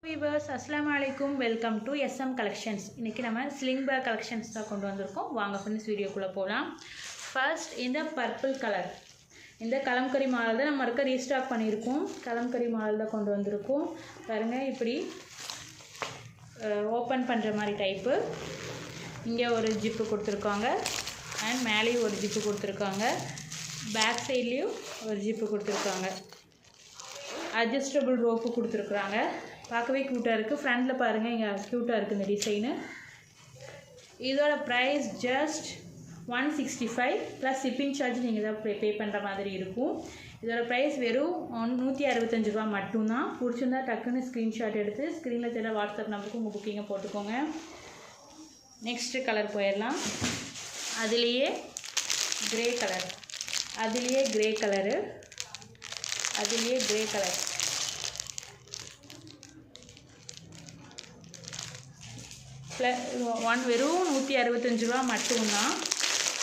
Viewers, Assalamu alaikum. Welcome to SM Collections. இன்னைக்கு நம்ம sling bag collections தான் கொண்டு வந்திருக்கோம். வாங்க ஃப்ரெண்ட்ஸ் வீடியோக்குள்ள போலாம். ஃபர்ஸ்ட் இந்த பர்பிள் கலர். இந்த கலம்கரி மாடல் தான் நம்ம இருக்க ரீஸ்டாக் பண்ணியிருக்கோம். கலம்கரி மாடல் தான் கொண்டு வந்திருக்கோம். பாருங்க இப்படி ஓபன் பண்ற மாதிரி டைப். இங்க ஒரு ஜிப் கொடுத்திருக்காங்க. அண்ட் மேலேயும் ஒரு ஜிப் கொடுத்திருக்காங்க. பேக் சைடுலயும் ஒரு ஜிப் கொடுத்திருக்காங்க. adjustable rope கொடுத்திருக்காங்க. பார்க்கவே கியூட்டா இருக்கு. ஃப்ரண்ட்ல பாருங்க இங்க கியூட்டா இருக்கு இந்த டிசைன். இதோட price just 165 plus shipping charge நீங்க தான் பே பண்ற மாதிரி இருக்கும். இதோட பிரைஸ் வெறும் 165 ரூபாய் மட்டும் தான். பிடிச்சிருந்தா டக்குன்னு ஸ்கிரீன்ஷாட் எடுத்து ஸ்கிரீன்ல தெரிய வாட்ஸ்அப் நம்பருக்கு உங்க புக்கிங்க போட்டுக்கோங்க. நெக்ஸ்ட் கலர் போயிடலாம். அதுலயே கிரே கலர். அதுலயே கிரே கலர். ஒன் வெறும் 165 ரூபாய் மட்டும் தான்.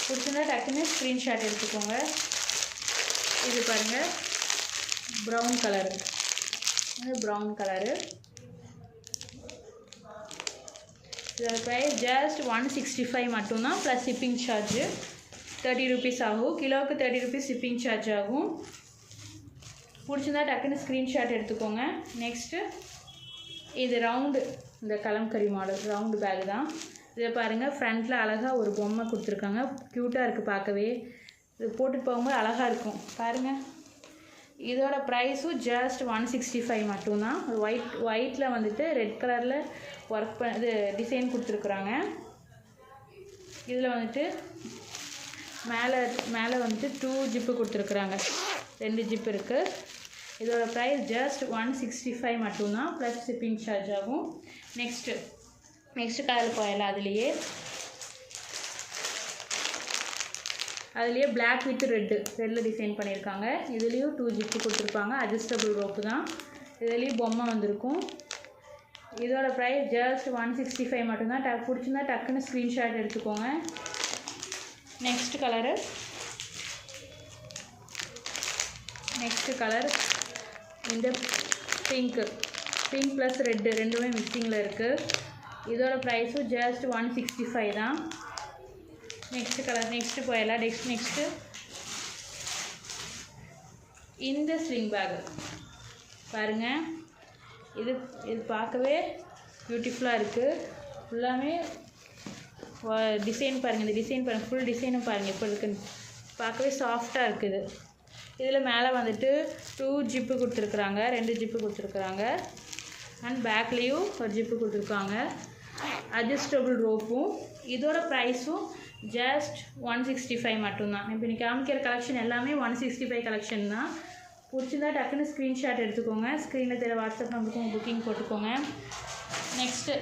பிடிச்சிருந்தா டக்குன்னு ஸ்கிரீன்ஷாட் எடுத்துக்கோங்க. இது பாருங்க ப்ரௌன் கலர். இது ப்ரௌன் கலர். இதோட பிரைஸ் ஜஸ்ட் 165 மட்டும் தான் ப்ளஸ் ஷிப்பிங் சார்ஜ் 30 rupees ஆகும். கிலோவுக்கு 30 rupees ஷிப்பிங் சார்ஜ் ஆகும். பிடிச்சிருந்தா டக்குன்னு ஸ்க்ரீன்ஷாட் எடுத்துக்கோங்க. நெக்ஸ்ட்டு இது ரவுண்டு இந்த கலம்கரி மாடல் ரவுண்டு பேக் தான். இதை பாருங்கள் ஃப்ரண்ட்டில் அழகாக ஒரு பொம்மை கொடுத்துருக்காங்க. க்யூட்டாக இருக்குது பார்க்கவே. இது போட்டுட்டு போகும்போது அழகாக இருக்கும் பாருங்கள். இதோட ப்ரைஸும் ஜஸ்ட் 165 மட்டும்தான். ஒயிட்டில் வந்துட்டு ரெட் கலரில் ஒர்க் இது டிசைன் கொடுத்துருக்குறாங்க. இதில் வந்துட்டு மேலே வந்துட்டு 2 ஜிப்பு கொடுத்துருக்குறாங்க. 2 ஜிப் இருக்குது. இதோட ப்ரைஸ் ஜஸ்ட் 165 மட்டும்தான் ப்ளஸ் ஷிப்பிங் சார்ஜ் ஆகும். நெக்ஸ்ட்டு கலர் போயிடலாம். அதுலேயே பிளாக் வித் ரெட்டில் டிசைன் பண்ணியிருக்காங்க. இதுலேயும் 2 ஜிப்பு கொடுத்துருப்பாங்க. அட்ஜஸ்டபிள் ரோப்பு தான். இதுலேயும் பொம்மை வந்திருக்கும். இதோட ப்ரைஸ் ஜஸ்ட் 165 மட்டும்தான். பிடிச்சிருந்தா டக்குன்னு ஸ்க்ரீன்ஷாட் எடுத்துக்கோங்க. நெக்ஸ்ட் கலர் இந்த பிங்க் ப்ளஸ் ரெட்டு ரெண்டுமே மிக்சிங்கில் இருக்குது. இதோட ப்ரைஸும் ஜஸ்ட் 165 தான். நெக்ஸ்ட்டு போயிடலாம். நெக்ஸ்ட்டு இந்த ஸ்லிங் பேக் பாருங்கள். இது பார்க்கவே பியூட்டிஃபுல்லாக இருக்குது. ஃபுல்லாமே டிசைன் பாருங்கள். இந்த டிசைன் பாருங்கள். ஃபுல் டிசைனும் பாருங்கள் இப்போ இருக்குன்னு பார்க்கவே சாஃப்டாக இருக்குது. இதில் மேலே வந்துட்டு 2 ஜிப்பு கொடுத்துருக்குறாங்க. 2 ஜிப்பு கொடுத்துருக்குறாங்க. அண்ட் பேக்லேயும் ஒரு ஜிப்பு கொடுத்துருக்காங்க. அட்ஜஸ்டபிள் ரோப்பும். இதோட ப்ரைஸும் ஜஸ்ட் 165 மட்டும்தான். இப்போ இன்றைக்கி காமிக்கிற கலெக்ஷன் எல்லாமே 165 கலெக்ஷன் தான். பிடிச்சிருந்தா டக்குன்னு ஸ்க்ரீன்ஷாட் எடுத்துக்கோங்க. ஸ்க்ரீனில் தெரிய வாட்ஸ்அப் நம்பருக்கு உங்கள் புக்கிங் போட்டுக்கோங்க. நெக்ஸ்ட்டு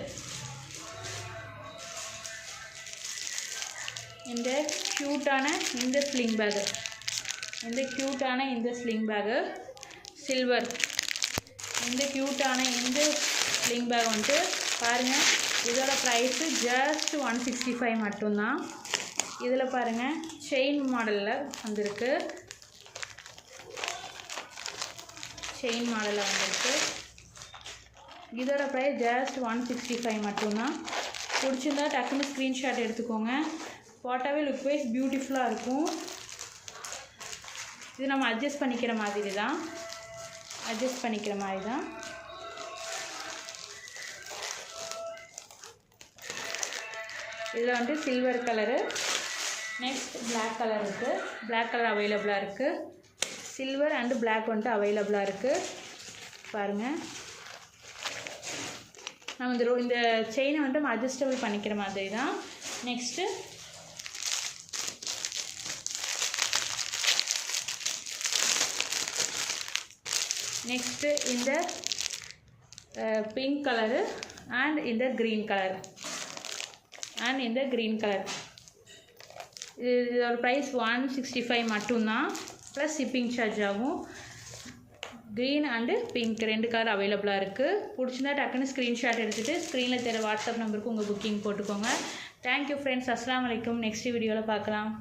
இந்த க்யூட்டான இந்த ஸ்லிங் பேகு. சில்வர். இந்த க்யூட்டான இந்த ஸ்லிங் பேக் வந்துட்டு பாருங்கள். இதோட ப்ரைஸு ஜஸ்ட் 165 மட்டும்தான். இதில் பாருங்கள் செயின் மாடலில் வந்திருக்கு. இதோட ப்ரைஸ் ஜஸ்ட் 165 மட்டும்தான். பிடிச்சிருந்தா டக்குன்னு ஸ்க்ரீன்ஷாட் எடுத்துக்கோங்க. போட்டாவே லுக் வைஸ் பியூட்டிஃபுல்லாக இருக்கும். இது நம்ம அட்ஜஸ்ட் பண்ணிக்கிற மாதிரி தான். இதில் வந்து silver colour. Next black colour இருக்குது. பிளாக் கலர் அவைலபிளாக இருக்குது. சில்வர் அண்டு பிளாக் வந்துட்டு அவைலபிளாக இருக்குது. பாருங்கள் நம்ம இந்த செயினை வந்துட்டு நம்ம அட்ஜஸ்டபிள் பண்ணிக்கிற மாதிரி தான். நெக்ஸ்ட்டு இந்த பிங்க் கலரு அண்ட் இந்த க்ரீன் கலர். இதோட ப்ரைஸ் 165 மட்டும்தான் ப்ளஸ் ஷிப்பிங் சார்ஜ் ஆகும். க்ரீன் அண்டு பிங்க் 2 கலர் அவைலபிளாக இருக்குது. பிடிச்சிருந்தா டக்குன்னு ஸ்க்ரீன்ஷாட் எடுத்துகிட்டு ஸ்க்ரீனில் தெரிய வாட்ஸ்அப் நம்பருக்கு உங்கள் புக்கிங் போட்டுக்கோங்க. Thank you friends. அஸ்ஸலாமு அலைக்கும். நெக்ஸ்ட் வீடியோவில் பார்க்கலாம்.